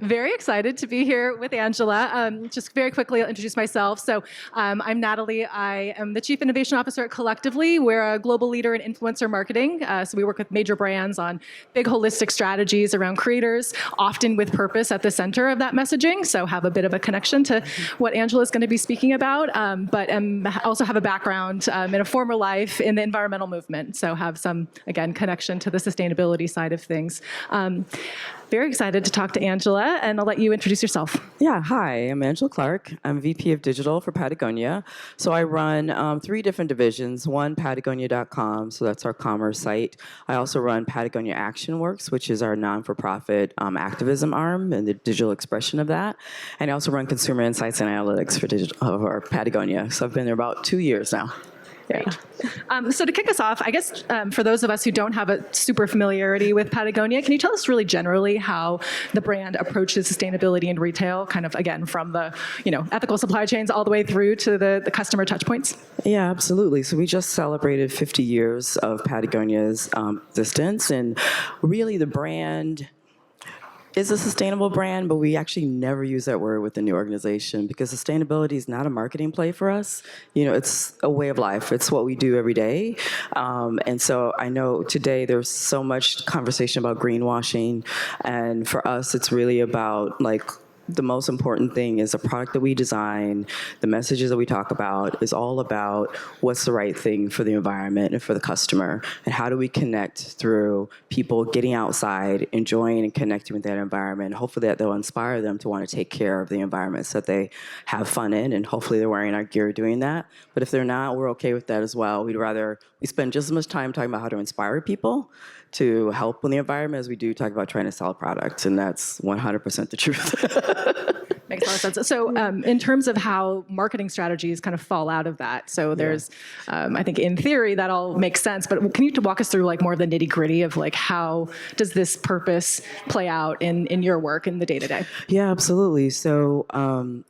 Very excited to be here with Angela. Just very quickly, I'll introduce myself. So I'm Natalie. I am the Chief Innovation Officer at Collectively. We're a global leader in influencer marketing. So we work with major brands on big holistic strategies around creators, often with purpose at the center of that messaging. So have a bit of a connection to what Angela is going to be speaking about, but also have a background in a former life in the environmental movement. So have some, again, connection to the sustainability side of things. Very excited to talk to Angela, and I'll let you introduce yourself. Yeah, hi, I'm Angela Clark. I'm VP of Digital for Patagonia. So I run 3 different divisions. One, Patagonia.com, so that's our commerce site. I also run Patagonia Action Works, which is our non-for-profit activism arm and the digital expression of that. And I also run Consumer Insights and Analytics for Patagonia. So I've been there about 2 years now. Great. So to kick us off, I guess for those of us who don't have a super familiarity with Patagonia, can you tell us really generally how the brand approaches sustainability in retail, kind of, again, from the ethical supply chains all the way through to the customer touch points? Yeah, absolutely. So we just celebrated 50 years of Patagonia's existence, and really the brand is a sustainable brand, but we actually never use that word within the organization because sustainability is not a marketing play for us. It's a way of life. It's what we do every day. And so I know today there's so much conversation about greenwashing, and for us it's really about the most important thing is the product that we design, the messages that we talk about is all about what's the right thing for the environment and for the customer, and how do we connect through people getting outside, enjoying and connecting with that environment. Hopefully that they'll inspire them to want to take care of the environments that they have fun in, and hopefully they're wearing our gear doing that. But if they're not, we're okay with that as well. We spend just as much time talking about how to inspire people to help in the environment as we do talk about trying to sell products, and that's 100% the truth. Makes a lot of sense. So in terms of how marketing strategies kind of fall out of that, so there's, I think in theory that all makes sense, but can you walk us through more of the nitty gritty of how does this purpose play out in your work in the day-to-day? Yeah, absolutely. So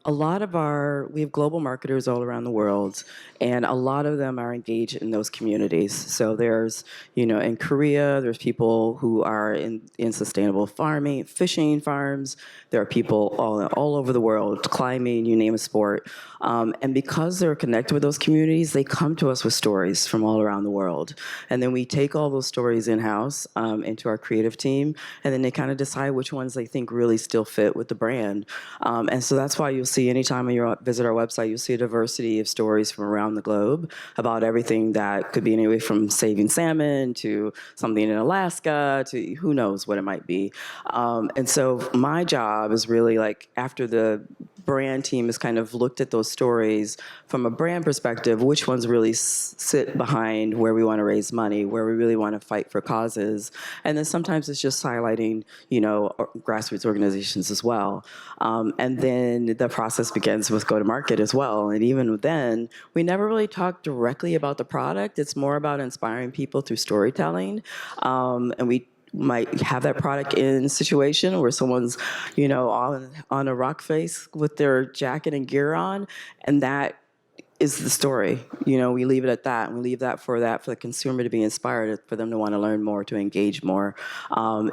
a lot of we have global marketers all around the world, and a lot of them are engaged in those communities. So there's, in Korea, there's people who are in sustainable farming, fishing farms. There are people all over the world, climbing, you name a sport. And because they're connected with those communities, they come to us with stories from all around the world. And then we take all those stories in-house into our creative team, and then they kind of decide which ones they think really still fit with the brand. And so that's why you'll see anytime you visit our website, you'll see a diversity of stories from around the globe about everything that could be anyway from saving salmon to something in Alaska to who knows what it might be. And so my job is really after the brand team has kind of looked at those stories from a brand perspective, which ones really sit behind where we want to raise money, where we really want to fight for causes. And then sometimes it's just highlighting, grassroots organizations as well. And then the process begins with go-to-market as well. And even then, we never really talk directly about the product. It's more about inspiring people through storytelling. And we might have that product in a situation where someone's, on a rock face with their jacket and gear on, and that is the story. We leave it at that, and we leave that for the consumer to be inspired, for them to want to learn more, to engage more.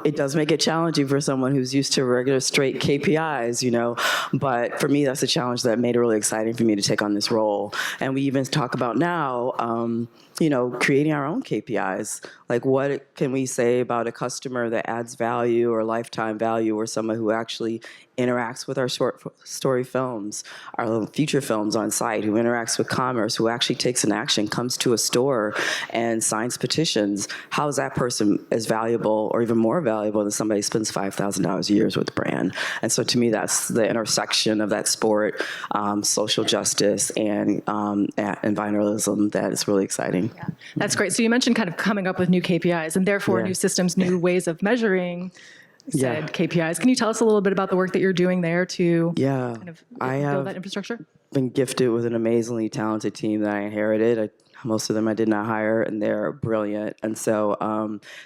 It does make it challenging for someone who's used to regular straight KPIs, but for me, that's a challenge that made it really exciting for me to take on this role. And we even talk about now, creating our own KPIs. What can we say about a customer that adds value or lifetime value, or someone who actually interacts with our short story films, our feature films on site, who interacts with commerce, who actually takes an action, comes to a store and signs petitions. How is that person as valuable or even more valuable than somebody who spends $5,000 a year with the brand? And so to me, that's the intersection of that sport, social justice, and environmentalism that is really exciting. Yeah, that's great. So you mentioned kind of coming up with new KPIs and therefore new systems, new ways of measuring said KPIs. Can you tell us a little bit about the work that you're doing there to kind of build that infrastructure? Been gifted with an amazingly talented team that I inherited. Most of them I did not hire, and they're brilliant. And so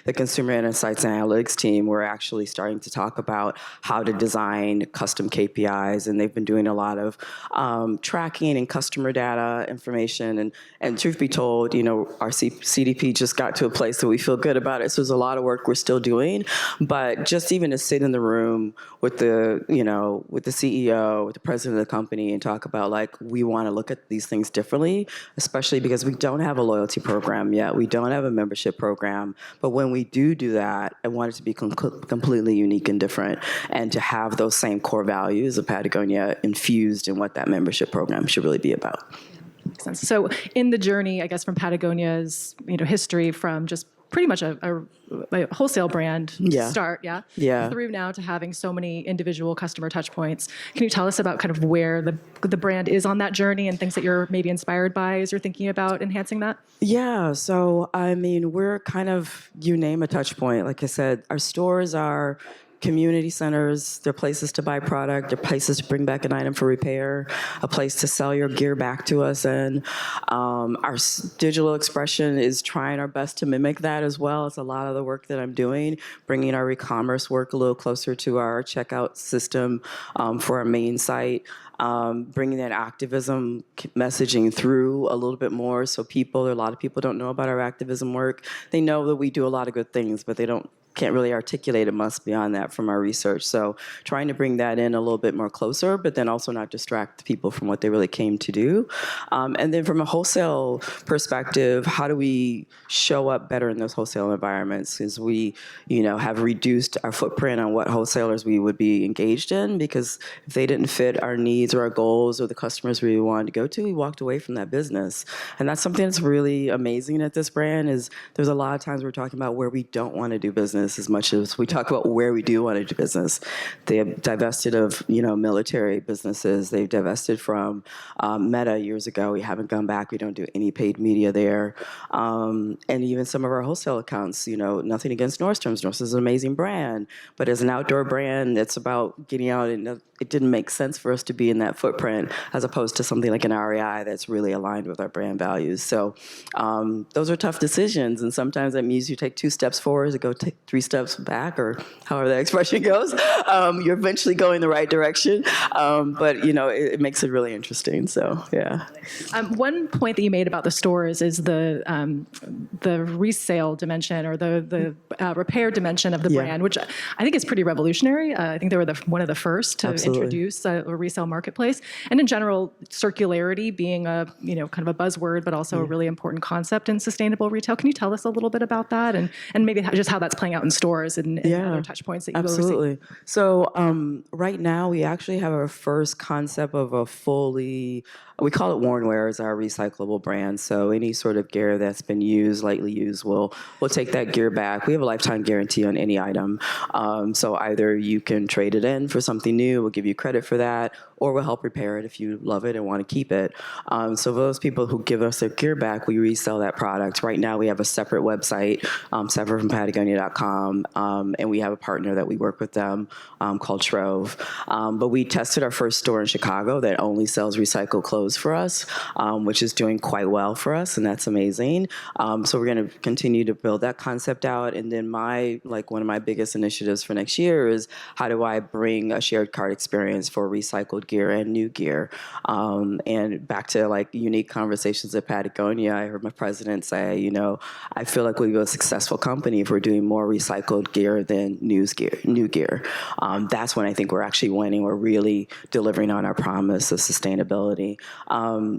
the Consumer Insights and Analytics team, we're actually starting to talk about how to design custom KPIs, and they've been doing a lot of tracking and customer data information. And truth be told, our CDP just got to a place that we feel good about it. So there's a lot of work we're still doing, but just even to sit in the room with the CEO, with the president of the company, and talk about we want to look at these things differently, especially because we don't have a loyalty program yet. We don't have a membership program. But when we do that, I want it to be completely unique and different, and to have those same core values of Patagonia infused in what that membership program should really be about. Makes sense. So in the journey, I guess, from Patagonia's history from just pretty much a wholesale brand start, through now to having so many individual customer touch points. Can you tell us about kind of where the brand is on that journey and things that you're maybe inspired by as you're thinking about enhancing that? Yeah, so we're kind of, you name a touch point. Like I said, our stores are community centers. They're places to buy product. They're places to bring back an item for repair, a place to sell your gear back to us. And our digital expression is trying our best to mimic that as well. It's a lot of the work that I'm doing, bringing our e-commerce work a little closer to our checkout system for our main site. Bringing that activism messaging through a little bit more, so a lot of people don't know about our activism work. They know that we do a lot of good things, but they can't really articulate it much beyond that from our research. So trying to bring that in a little bit more closer, but then also not distract people from what they really came to do. And then from a wholesale perspective, how do we show up better in those wholesale environments? Because we, have reduced our footprint on what wholesalers we would be engaged in, because if they didn't fit our needs or our goals or the customers we wanted to go to, we walked away from that business. And that's something that's really amazing at this brand, is there's a lot of times we're talking about where we don't want to do business as much as we talk about where we do want to do business. They have divested of, military businesses. They've divested from Meta years ago. We haven't gone back. We don't do any paid media there. And even some of our wholesale accounts, nothing against Nordstrom's. Nordstrom's is an amazing brand, but as an outdoor brand, it's about getting out, and it didn't make sense for us to be in that footprint as opposed to something like an REI that's really aligned with our brand values. So those are tough decisions, and sometimes that means you take 2 steps forward to go take 3 steps back, or however that expression goes. You're eventually going the right direction, but it makes it really interesting. So yeah. One point that you made about the stores is the resale dimension, or the repair dimension of the brand, which I think is pretty revolutionary. I think they were one of the first to introduce a resale marketplace, and in general, circularity being a kind of a buzzword, but also a really important concept in sustainable retail. Can you tell us a little bit about that, and maybe just how that's playing out in stores and other touch points that you absolutely. So right now we actually have our first concept of a we call it Worn Wear, as our recyclable brand. So any sort of gear that's been lightly used, we'll take that gear back. We have a lifetime guarantee on any item. So either you can trade it in for something new, we'll give you credit for that, or we'll help repair it if you love it and want to keep it. So for those people who give us their gear back, we resell that product. Right now we have a separate website, separate from Patagonia.com, and we have a partner that we work with them called Trove. But we tested our first store in Chicago that only sells recycled clothes for us, which is doing quite well for us, and that's amazing. So we're going to continue to build that concept out. And then one of my biggest initiatives for next year is, how do I bring a shared cart experience for recycled gear and new gear? And back to unique conversations at Patagonia, I heard my president say, I feel like we'll be a successful company if we're doing more recycled gear than new gear. That's when I think we're actually winning. We're really delivering on our promise of sustainability.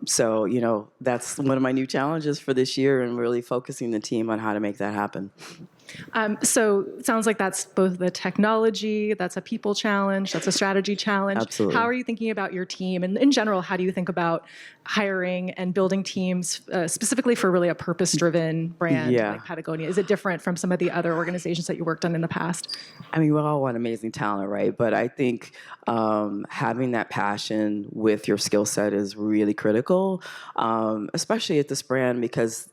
So, that's one of my new challenges for this year, and really focusing the team on how to make that happen. So it sounds like that's both the technology, that's a people challenge, that's a strategy challenge. Absolutely. How are you thinking about your team? And in general, how do you think about hiring and building teams specifically for really a purpose-driven brand like Patagonia? Is it different from some of the other organizations that you worked on in the past? We all want amazing talent, right? But I think having that passion with your skill set is really critical, especially at this brand, because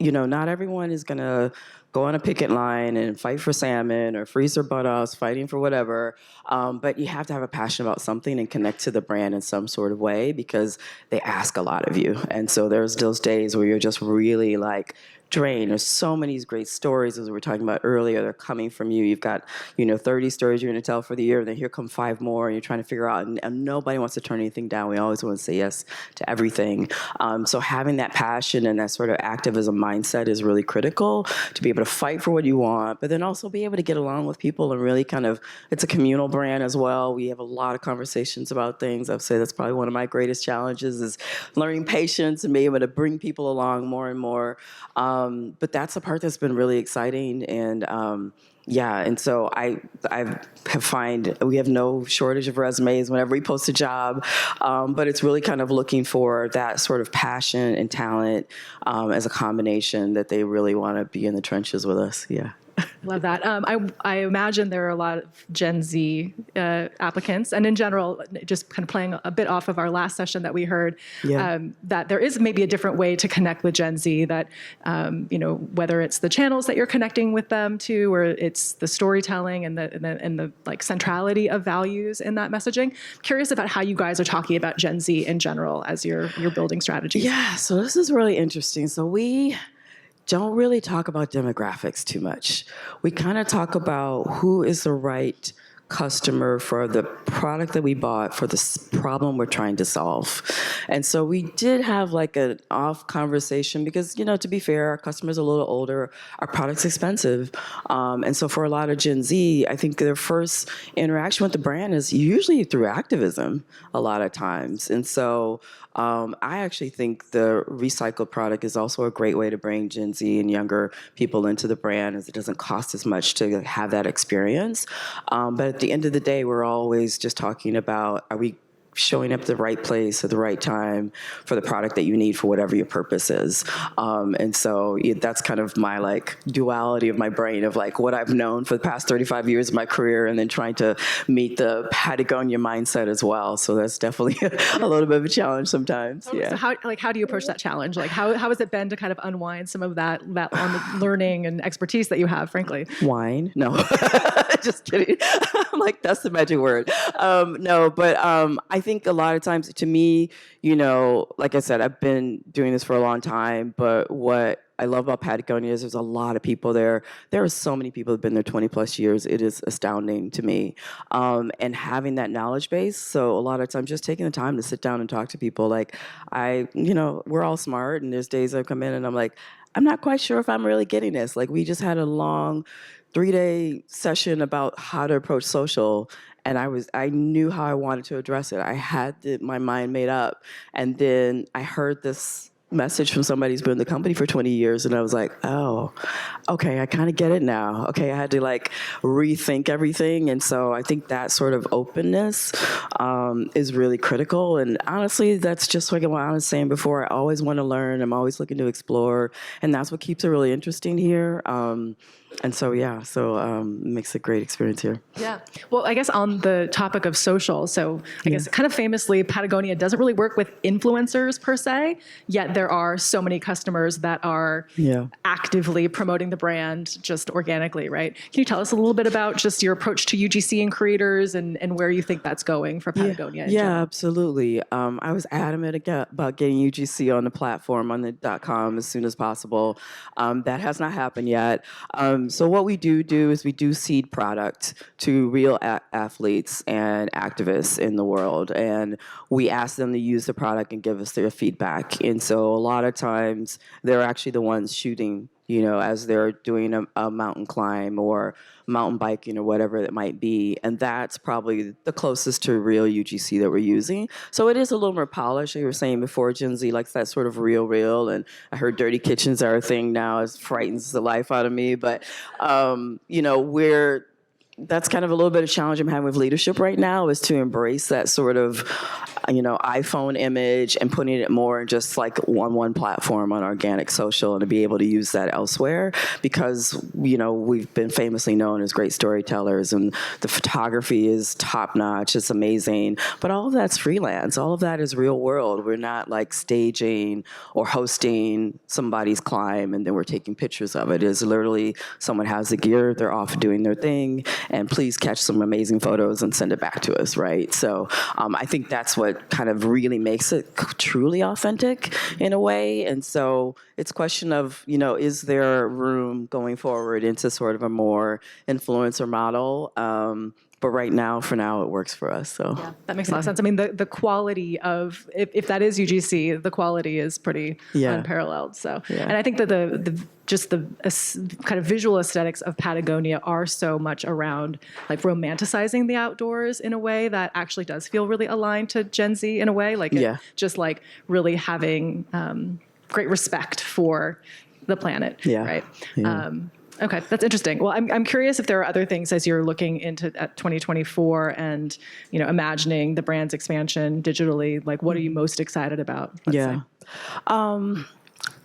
not everyone is going to go on a picket line and fight for salmon or freeze their butt offs, fighting for whatever. But you have to have a passion about something and connect to the brand in some sort of way because they ask a lot of you. And so there's those days where you're just really like drained. There's so many great stories, as we were talking about earlier, they're coming from you. You've got, 30 stories you're going to tell for the year, and then here come 5 more, and you're trying to figure out, and nobody wants to turn anything down. We always want to say yes to everything. So having that passion and that sort of activism mindset is really critical to be able to fight for what you want, but then also be able to get along with people and really kind of, it's a communal brand as well. We have a lot of conversations about things. I'd say that's probably one of my greatest challenges is learning patience and being able to bring people along more and more. But that's the part that's been really exciting, and and so I have find we have no shortage of resumes whenever we post a job, but it's really kind of looking for that sort of passion and talent as a combination that they really want to be in the trenches with us. Yeah. Love that. I imagine there are a lot of Gen Z applicants, and in general, just kind of playing a bit off of our last session that we heard, that there is maybe a different way to connect with Gen Z. That whether it's the channels that you're connecting with them to, or it's the storytelling and the like centrality of values in that messaging. Curious about how you guys are talking about Gen Z in general as you're building strategies. Yeah. So this is really interesting. So we don't really talk about demographics too much. We kind of talk about who is the right customer for the product that we bought for this problem we're trying to solve. And so we did have like an off conversation because, to be fair, our customers are a little older, our product's expensive. And so for a lot of Gen Z, I think their first interaction with the brand is usually through activism a lot of times. And so I actually think the recycled product is also a great way to bring Gen Z and younger people into the brand, as it doesn't cost as much to have that experience. But at the end of the day, we're always just talking about, are we showing up at the right place at the right time for the product that you need for whatever your purpose is. And so that's kind of my like duality of my brain of like what I've known for the past 35 years of my career and then trying to meet the Patagonia mindset as well. So that's definitely a little bit of a challenge sometimes. Yeah. So how do you approach that challenge? Like how has it been to kind of unwind some of that on the learning and expertise that you have, frankly? Wine? No, just kidding. I'm like, that's the magic word. No, but I think a lot of times to me, like I said, I've been doing this for a long time, but what I love about Patagonia is there's a lot of people there. There are so many people who've been there 20 plus years. It is astounding to me. And having that knowledge base. So a lot of times just taking the time to sit down and talk to people. Like we're all smart, and there's days I come in and I'm like, I'm not quite sure if I'm really getting this. Like we just had a long 3-day session about how to approach social, and I knew how I wanted to address it. I had my mind made up, and then I heard this message from somebody who's been in the company for 20 years, and I was like, oh, okay, I kind of get it now. Okay, I had to like rethink everything, and so I think that sort of openness is really critical. And honestly, that's just like what I was saying before. I always want to learn. I'm always looking to explore, and that's what keeps it really interesting here. And so, it makes a great experience here. Yeah. Well, I guess on the topic of social, so I guess kind of famously, Patagonia doesn't really work with influencers per se, yet there are so many customers that are actively promoting the brand just organically, right? Can you tell us a little bit about just your approach to UGC and creators and where you think that's going for Patagonia? Yeah, absolutely. I was adamant about getting UGC on the platform, on the .com as soon as possible. That has not happened yet. So what we do is we do seed product to real athletes and activists in the world, and we ask them to use the product and give us their feedback. And so a lot of times they're actually the ones shooting, as they're doing a mountain climb or mountain biking or whatever it might be. And that's probably the closest to real UGC that we're using. So it is a little more polished. You were saying before, Gen Z likes that sort of real. And I heard dirty kitchens are a thing now. It frightens the life out of me. But, that's kind of a little bit of challenge I'm having with leadership right now, is to embrace that sort of, iPhone image and putting it more just like on one platform on organic social, and to be able to use that elsewhere, because we've been famously known as great storytellers, and the photography is top notch. It's amazing, but all of that's freelance. All of that is real world. We're not like staging or hosting somebody's climb and then we're taking pictures of it. It's literally someone has the gear, they're off doing their thing, and please catch some amazing photos and send it back to us, right? So I think that's what kind of really makes it truly authentic in a way. And so it's a question of, is there room going forward into sort of a more influencer model? But right now, for now, it works for us. So yeah, that makes a lot of sense. I mean, the quality of, if that is UGC, the quality is pretty unparalleled. So, and I think that the kind of visual aesthetics of Patagonia are so much around like romanticizing the outdoors in a way that actually does feel really aligned to Gen Z in a way, like just like really having great respect for the planet, right? Yeah. Okay, that's interesting. Well, I'm curious if there are other things as you're looking into at 2024 and imagining the brand's expansion digitally. Like, what are you most excited about? Let's say?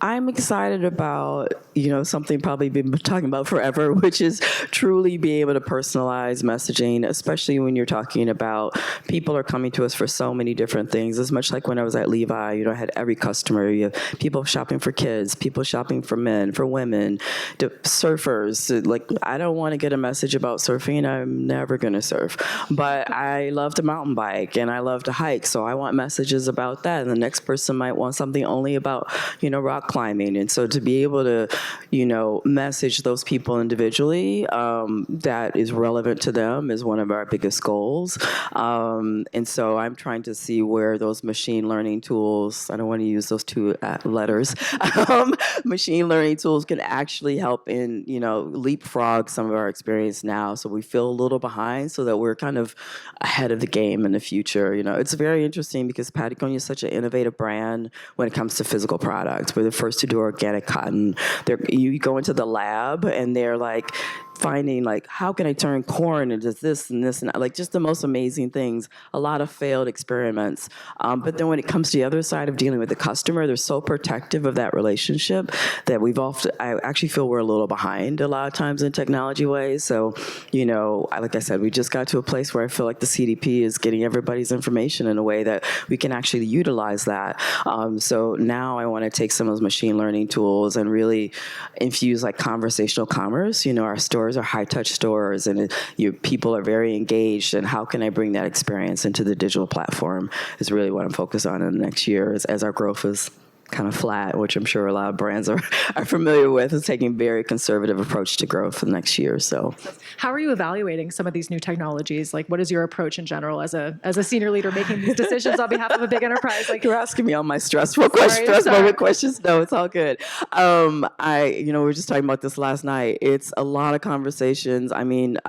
I'm excited about, something probably been talking about forever, which is truly be able to personalize messaging, especially when you're talking about people are coming to us for so many different things. As much like when I was at Levi, I had every customer. You have people shopping for kids, people shopping for men, for women, surfers. Like, I don't want to get a message about surfing. I'm never going to surf. But I love to mountain bike and I love to hike. So I want messages about that. And the next person might want something only about, rock climbing. And so to be able to, message those people individually that is relevant to them is one of our biggest goals. And so I'm trying to see where those machine learning tools, I don't want to use those two letters, machine learning tools can actually help in, leapfrog some of our experience now. So we feel a little behind so that we're kind of ahead of the game in the future. It's very interesting because Patagonia is such an innovative brand when it comes to physical products. We're the first to do organic cotton. You go into the lab and they're like finding like, how can I turn corn into this and this and that? Like just the most amazing things, a lot of failed experiments. But then when it comes to the other side of dealing with the customer, they're so protective of that relationship that I actually feel we're a little behind a lot of times in technology ways. So, like I said, we just got to a place where I feel like the CDP is getting everybody's information in a way that we can actually utilize that. So now I want to take some of those machine learning tools and really infuse like conversational commerce. Our stores are high-touch stores, and people are very engaged. And how can I bring that experience into the digital platform is really what I'm focused on in the next year as our growth is kind of flat, which I'm sure a lot of brands are familiar with, is taking a very conservative approach to growth for the next year. So how are you evaluating some of these new technologies? Like, what is your approach in general as a senior leader making these decisions on behalf of a big enterprise? Like, you're asking me all my stressful questions. No, it's all good. We were just talking about this last night. It's a lot of conversations. I mean,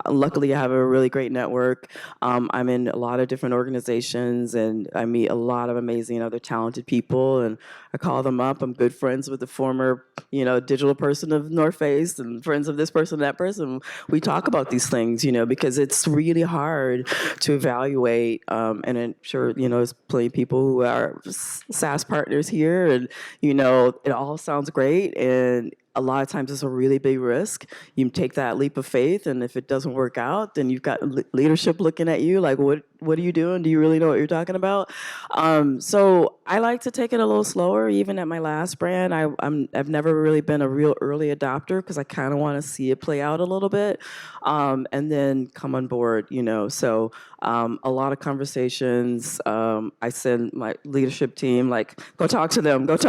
luckily I have a really great network. I'm in a lot of different organizations, and I meet a lot of amazing other talented people, and I call them up. I'm good friends with the former, digital person of North Face and friends of this person, that person. We talk about these things, because it's really hard to evaluate. And I'm sure, there's plenty of people who are SaaS partners here, and, it all sounds great. And a lot of times it's a really big risk. You take that leap of faith, and if it doesn't work out, then you've got leadership looking at you like, what are you doing? Do you really know what you're talking about? So I like to take it a little slower. Even at my last brand, I've never really been a real early adopter because I kind of want to see it play out a little bit, and then come on board. So a lot of conversations. I send my leadership team like, go talk to them. If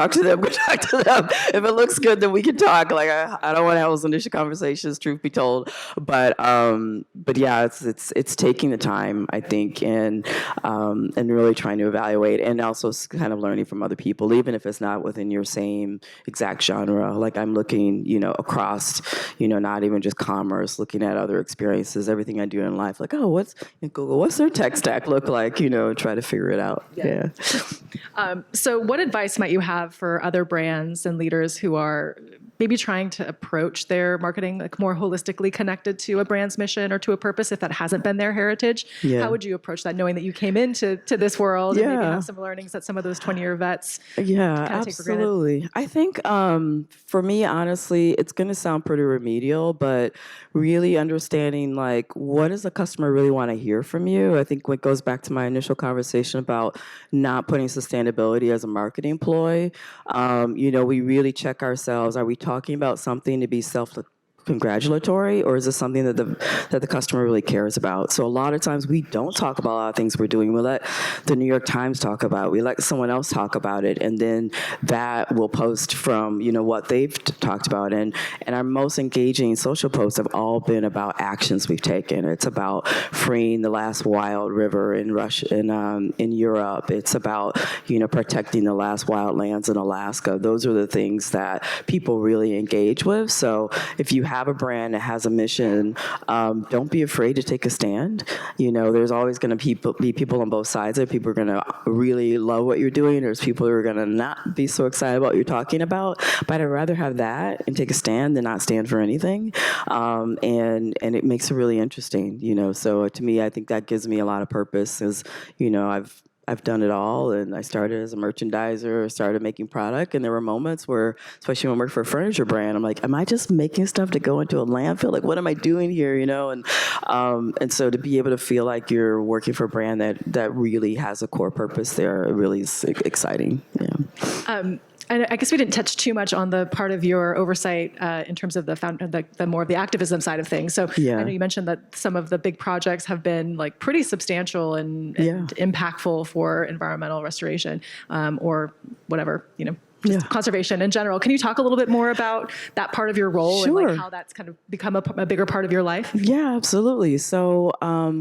it looks good, then we can talk. Like I don't want to have those initial conversations, truth be told, but yeah, it's taking the time, I think, and really trying to evaluate, and also kind of learning from other people, even if it's not within your same exact genre. Like I'm looking, across, not even just commerce, looking at other experiences, everything I do in life. Like, oh, what's their tech stack look like? Try to figure it out. Yeah. So what advice might you have for other brands and leaders who are maybe trying to approach their marketing like more holistically connected to a brand's mission or to a purpose if that hasn't been their heritage? Yeah. How would you approach that, knowing that you came into this world and maybe Yeah. have some learnings that some of those 20-year vets Yeah, kind of take for granted? absolutely. I think for me, honestly, it's going to sound pretty remedial, but really understanding like what does the customer really want to hear from you? I think what goes back to my initial conversation about not putting sustainability as a marketing ploy. We really check ourselves. Are we talking about something to be congratulatory, or is this something that the customer really cares about? So a lot of times we don't talk about a lot of things we're doing. We let the New York Times talk about it. We let someone else talk about it, and then that will post from what they've talked about. And our most engaging social posts have all been about actions we've taken. It's about freeing the last wild river in Russia, in Europe. It's about protecting the last wildlands in Alaska. Those are the things that people really engage with. So if you have a brand that has a mission, don't be afraid to take a stand. There's always going to be people on both sides of it. People are going to really love what you're doing. There's people who are going to not be so excited about what you're talking about. But I'd rather have that and take a stand than not stand for anything. And it makes it really interesting. So to me, I think that gives me a lot of purpose. Is I've done it all, and I started as a merchandiser, started making product, and there were moments where, especially when I worked for a furniture brand, I'm like, am I just making stuff to go into a landfill? Like, what am I doing here, And so to be able to feel like you're working for a brand that really has a core purpose there, it really is exciting, And I guess we didn't touch too much on the part of your oversight in terms of the more of the activism side of things. So I know you mentioned that some of the big projects have been like pretty substantial and impactful for environmental restoration or whatever, just conservation in general. Can you talk a little bit more about that part of your role and like how that's kind of become a bigger part of your life? Yeah, absolutely. So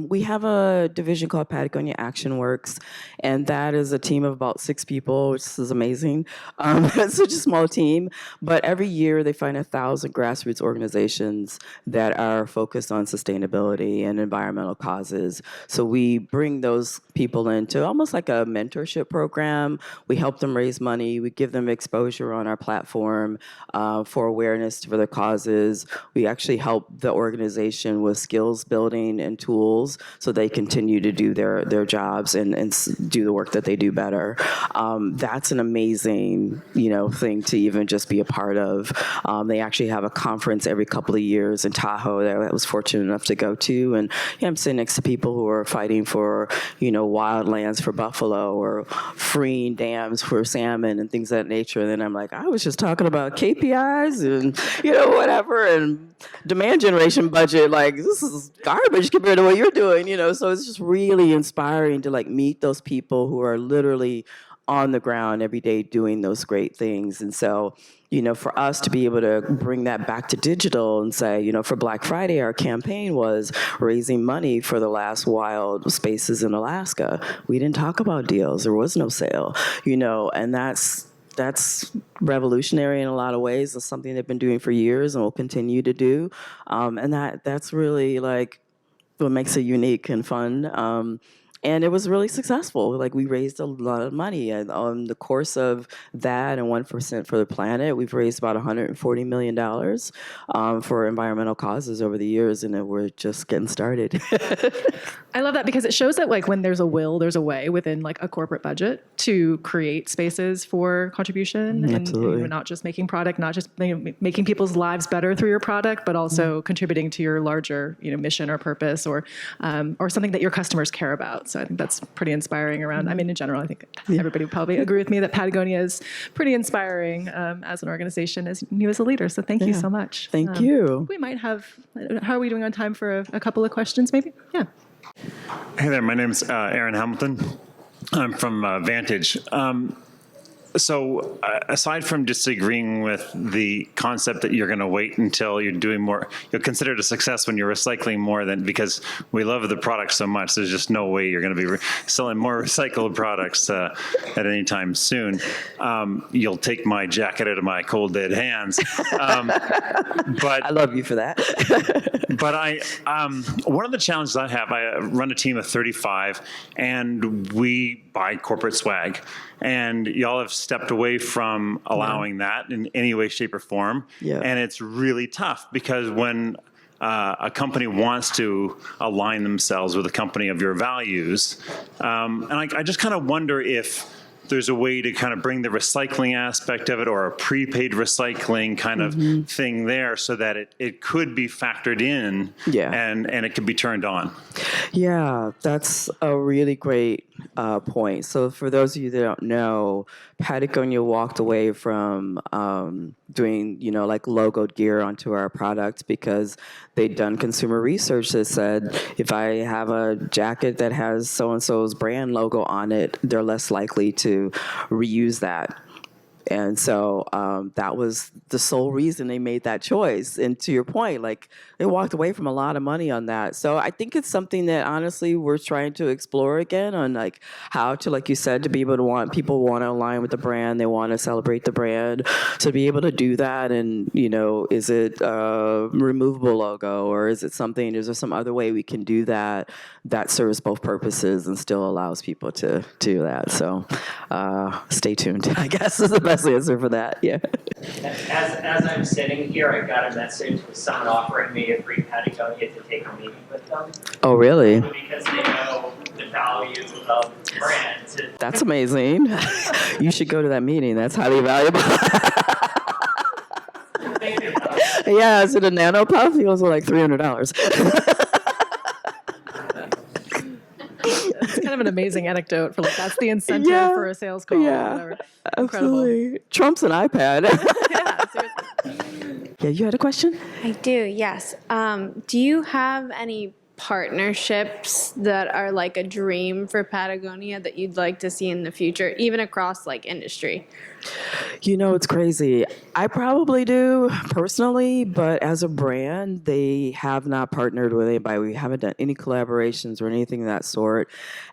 we have a division called Patagonia Action Works, and that is a team of about 6 people, which is amazing. It's such a small team, but every year they find 1,000 grassroots organizations that are focused on sustainability and environmental causes. So we bring those people into almost like a mentorship program. We help them raise money. We give them exposure on our platform for awareness for their causes. We actually help the organization with skills building and tools so they continue to do their jobs and do the work that they do better. That's an amazing thing to even just be a part of. They actually have a conference every couple of years in Tahoe that I was fortunate enough to go to, and I'm sitting next to people who are fighting for wildlands for buffalo or freeing dams for salmon and things of that nature. And then I'm like, I was just talking about KPIs and whatever and demand generation budget. Like, this is garbage compared to what you're doing. So it's just really inspiring to like meet those people who are literally on the ground every day doing those great things. And so for us to be able to bring that back to digital and say, for Black Friday, our campaign was raising money for the last wild spaces in Alaska. We didn't talk about deals. There was no sale, and that's revolutionary in a lot of ways. It's something they've been doing for years and will continue to do. And that's really like what makes it unique and fun. And it was really successful. Like, we raised a lot of money. And on the course of that and 1% for the planet, we've raised about $140 million for environmental causes over the years, and we're just getting started. I love that because it shows that like when there's a will, there's a way within like a corporate budget to create spaces for contribution. Absolutely. And not just making product, not just making people's lives better through your product, but also contributing to your larger mission or purpose or something that your customers care about. So I think that's pretty inspiring around. I mean, in general, I think everybody would probably agree with me that Patagonia is pretty inspiring as an organization, as you as a leader. So thank you so much. Thank you. We might have, how are we doing on time for a couple of questions maybe? Yeah. Hey there, my name's Aaron Hamilton. I'm from Vantage. So aside from disagreeing with the concept that you're going to wait until you're doing more, you'll consider it a success when you're recycling more than, because we love the product so much, there's just no way you're going to be selling more recycled products at any time soon. You'll take my jacket out of my cold dead hands. But I love you for that. But one of the challenges I have, I run a team of 35, and we buy corporate swag. And y'all have stepped away from allowing that in any way, shape, or form. Yeah. And it's really tough because when a company wants to align themselves with a company of your values, and I just kind of wonder if there's a way to kind of bring the recycling aspect of it or a prepaid recycling kind of thing there so that it could be factored in and it could be turned on. Yeah, that's a really great point. So for those of you that don't know, Patagonia walked away from doing, like logoed gear onto our product because they'd done consumer research that said if I have a jacket that has so-and-so's brand logo on it, they're less likely to reuse that. And so that was the sole reason they made that choice. And to your point, like they walked away from a lot of money on that. So I think it's something that honestly we're trying to explore again on like how to, like you said, to be able to people want to align with the brand. They want to celebrate the brand. To be able to do that and, is it a removable logo or is it something, is there some other way we can do that that serves both purposes and still allows people to do that? So stay tuned, I guess is the best answer for that. Yeah. As I'm sitting here, I got a message with someone offering me a free Patagonia to take a meeting with them. Oh, really? Because they know the value of brands. That's amazing. You should go to that meeting. That's highly valuable. Yeah, is it a nano puff? He was like $300. It's kind of an amazing anecdote for like that's the incentive for a sales call. Yeah, or whatever. absolutely. Trump's an iPad. Yeah, seriously. Yeah, you had a question? I do, yes. Do you have any partnerships that are like a dream for Patagonia that you'd like to see in the future, even across like industry? It's crazy. I probably do personally, but as a brand, they have not partnered with anybody. We haven't done any collaborations or anything of that sort.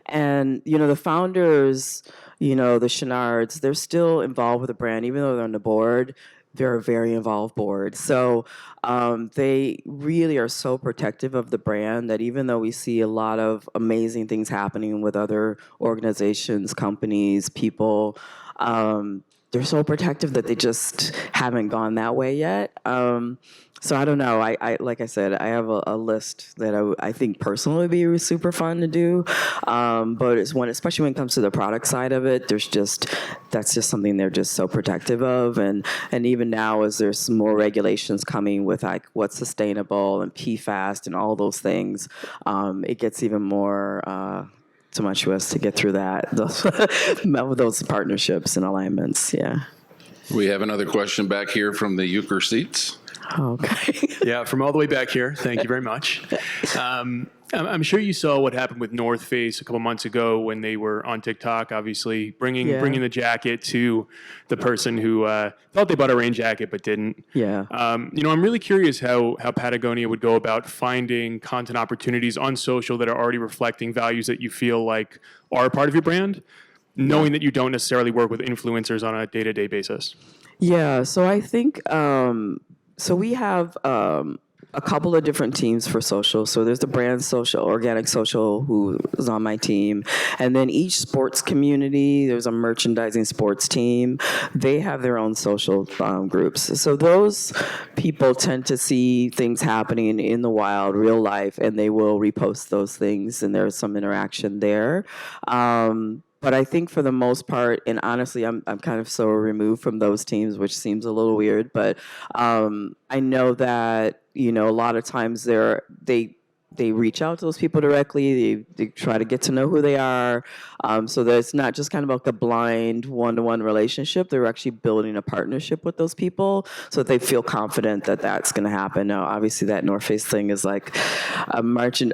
And, the founders, the Chenards, they're still involved with the brand, even though they're on the board. They're a very involved board. So they really are so protective of the brand that even though we see a lot of amazing things happening with other organizations, companies, people, they're so protective that they just haven't gone that way yet. So I don't know. I like I said, I have a list that I think personally would be super fun to do. But especially when it comes to the product side of it, that's just something they're just so protective of. And even now, as there's some more regulations coming with like what's sustainable and PFAS and all those things, it gets even more tumultuous to get through those partnerships and alignments. Yeah. We have another question back here from the Euchre seats. Okay. Yeah, from all the way back here. Thank you very much. I'm sure you saw what happened with North Face a couple months ago when they were on TikTok, obviously bringing the jacket to the person who thought they bought a rain jacket but didn't. Yeah. I'm really curious how Patagonia would go about finding content opportunities on social that are already reflecting values that you feel like are a part of your brand, knowing that you don't necessarily work with influencers on a day-to-day basis. Yeah. So I think so we have a couple of different teams for social. So there's the brand social, organic social, who is on my team. And then each sports community, there's a merchandising sports team. They have their own social groups. So those people tend to see things happening in the wild, real life, and they will repost those things, and there's some interaction there. But I think for the most part, and honestly, I'm kind of so removed from those teams, which seems a little weird. But I know that a lot of times they reach out to those people directly. They try to get to know who they are, so that it's not just kind of like a blind one-to-one relationship. They're actually building a partnership with those people, so that they feel confident that that's going to happen. Now, obviously, that North Face thing is like a marketing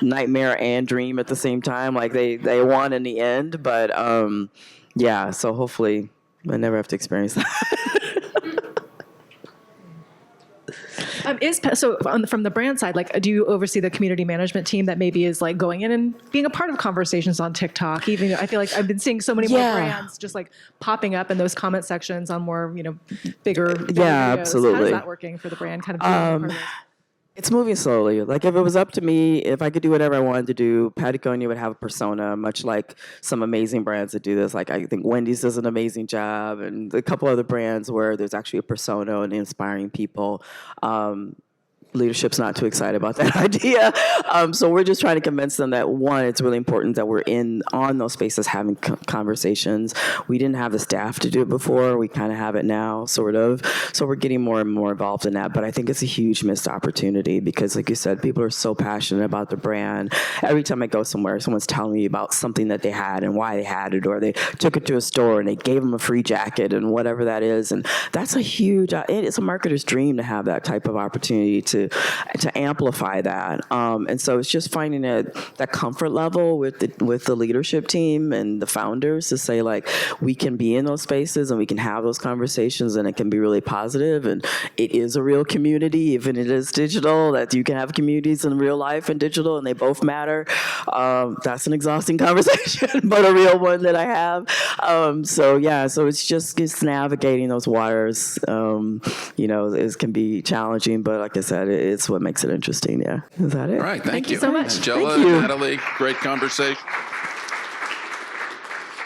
nightmare and dream at the same time. Like they won in the end, but yeah. So hopefully, I never have to experience that. From the brand side, like, do you oversee the community management team that maybe is like going in and being a part of conversations on TikTok? Even I feel like I've been seeing so many more brands just like popping up in those comment sections on more, bigger videos. Absolutely. How is that working for the brand? Kind of being a part of those? It's moving slowly. Like if it was up to me, if I could do whatever I wanted to do, Patagonia would have a persona, much like some amazing brands that do this. Like I think Wendy's does an amazing job, and a couple other brands where there's actually a persona and inspiring people. Leadership's not too excited about that idea. So we're just trying to convince them that, one, it's really important that we're on those spaces having conversations. We didn't have the staff to do it before. We kind of have it now, sort of. So we're getting more and more involved in that. But I think it's a huge missed opportunity because, like you said, people are so passionate about the brand. Every time I go somewhere, someone's telling me about something that they had and why they had it, or they took it to a store and they gave them a free jacket and whatever that is. And that's a huge, it's a marketer's dream to have that type of opportunity to amplify that, and so it's just finding that comfort level with the leadership team and the founders to say, like, we can be in those spaces and we can have those conversations and it can be really positive, and it is a real community, even it is digital, that you can have communities in real life and digital and they both matter. That's an exhausting conversation, but a real one that I have. So it's navigating those waters. It can be challenging, but like I said, it's what makes it interesting. Yeah. Is that it? All right. Thank you you so much. Angela, Thank you. Natalie, great conversation.